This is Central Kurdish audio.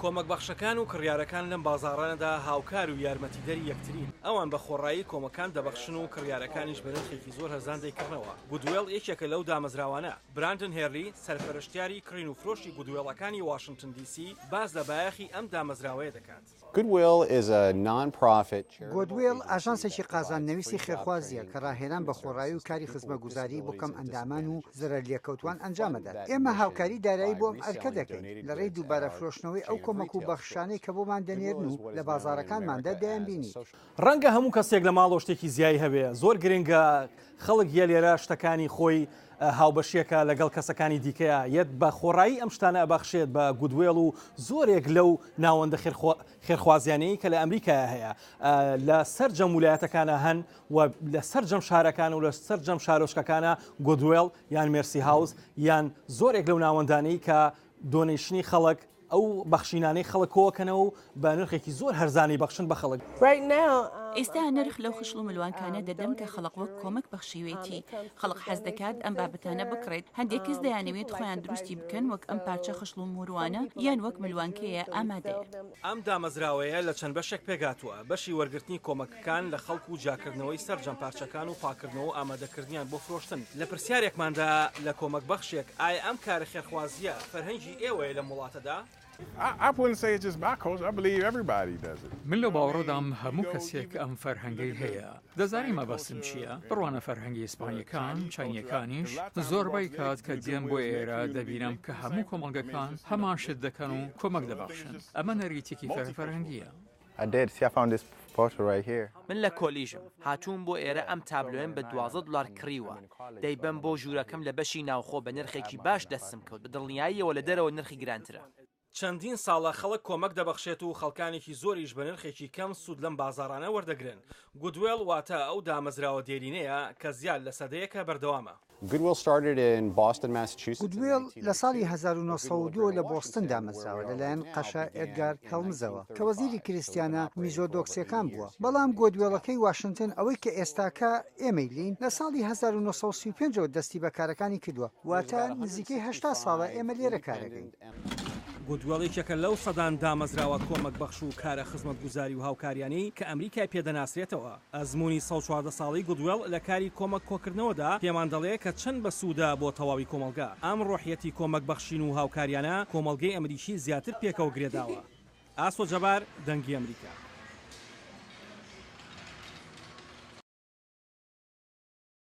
کۆمەک بەخشەکان و کڕیارەکان لەم بازاڕانەدا هاوکار و یارمەتیدەری یەکترین ئەوان بە خۆڕایی کۆمەکان دەبەخشن و کڕیارەکانیش بە نرخێکی زۆر هەرزان دەیکردنەوە. گودوێڵ یەکێکە لەو دامەزراوانە. براندن هێرلی سەرپەرشتیاری کڕین و فرۆشی گودوێڵەکانی واشنگتن دیسی باز لە بایەخی ئەم دامەزراوەیە دەکات. گودوێڵ ئاژانسێکی قازاننەویستی خێرخوازیە کە ڕاهێنان بە خۆڕایی و کاری خزمەتگوزاری بۆ کەم ئەندامان و زەرەر لێکەوتوان ئەنجامەدات. ئێمە هاوکاری دارایی بۆ ئەم ئەرکە دەکەین لە ڕێی دووبارە فرۆشتنەوەی ئەو کۆمەک و بەخشانەی کە بۆمان دەنێرن و لە بازاڕەکانماندا دەیانبینی. ڕەنگە هەموو کەسێک لە ماڵۆ شتێکی زیایی هەبێ، زۆر گرنگە خەڵک یە لێرە شتەکانی خۆی هاوبەشیەکە لەگەڵ کەسەکانی دیکەیە یەت بە خۆڕایی ئەم شتانە ئەبەخشێت بە گودوێڵ و زۆرێک لەو ناوەندە خێرخوازیانەی کە لە ئەمریکا هەیە لە سەرجەم ویلایەتەکانە هەن و لە سەرجەم شارەکان و لە سەرجەم شارۆچکەکانە گودوێڵ یان مێرسی هاوس یان زۆرێک لەو ناوەندانەی کە دۆنیشنی خەڵک ئەو بەخشینانەی خەڵکەوەکەنەوە و بە نرخێکی زۆر هەرزانی بەخشن بە خەڵک. ئێستا نرخ لەو خشل و ملوانکانە دەدەم کە خەڵق وەک کۆمەک بەخشیوێتی خەڵق حەز دەکات ئەم بابەتانە بکڕێت. هەندێک کەس دەیانەوێت خۆیان دروستی بکەن وەک ئەم پارچە خشل و موروانە یان وەک ملوانکەیە ئامادەیە. ئەم دامەزراوەیە لە چەند بەشێک پێگاتووە. بەشی وەرگرتنی کۆمەکەکان لە خەڵک و جاکردنەوەی سەرجەم پارچەکان و پاکردنەوە و ئامادەکردنیان بۆ فرۆشتن. لە پرسیارێکماندا لە کۆمەک بەخشێک ئایا ئەم کارە خێرخوازیە فەرهەنگی ئێوەیە لە وڵاتەدا؟ من لە باوەڕۆدام هەموو کەسێک ئەم فەرهەنگەی هەیە. دەزانی مەبەستم چییە؟ بڕوانە فەرهەنگی ئیسپانیەکان، چاینیەکانیش زۆربەی کات کە دێم بۆ ئێرە دەبینم کە هەموو کۆمەڵگەکان هەمان شت دەکەن و کۆمەک دەبەخشن. ئەمە نەریتێکی فەرهەنگیە. من لە کۆلیژم هاتووم بۆ ئێرە ئەم تابلۆیم بە $12 کڕیوە. دەیبەم بۆ ژوورەکەم لە بەشی ناوخۆ بە نرخێکی باش دەستم کەوت بە دڵنیاییەوە لە دەرەوە نرخی گرانترە. چەندین ساڵە خەڵک کۆمەک دەبەخشێت و خەڵکانێکی زۆریش بە نرخێکی کەم سوود لەم بازاڕانە وەردەگرن. گودوێڵ واتە ئەو دامەزراوە دێرینەیە کە زیاد لە سەدەیەکە بەردەوامە. گودوێڵ لە ساڵی 1902 لە بۆستن دامەزراوە لەلایەن قەشە ئێدگار هەڵمزەوە کە وەزیری کریستیانە میزۆدۆکسیەکان بووە. بەڵام گۆدوێڵەکەی واشنگتن ئەوەی کە ئێستاکە ئێمەی لین لە ساڵی 1935 دەستی بەکارەکانی کردووە واتە نزیکەی 80 ساڵە ئێمە لێرە کارەکەین. گودوێڵێکێکە لەو سەدان دامەزراوە کۆمەک بەخش و کارە خزمەتگوزاری و هاوکاریانەی کە ئەمریکای پێدەناسرێتەوە. ئەزمموی 14 ساڵی گودوێڵ لە کاری کۆمەک کۆکردنەوەدا پێمان دەڵێ کە چەند بە سوودا بۆ تەواوی کۆمەلگا. ئەم ڕۆحیەتی کۆمەک بەخشین و هاوکاریانە کۆمەلگەی ئەمریکی زیاتر پێکەوە گرێداوە. ئاسۆ جەبار، دەنگی ئەمریکا.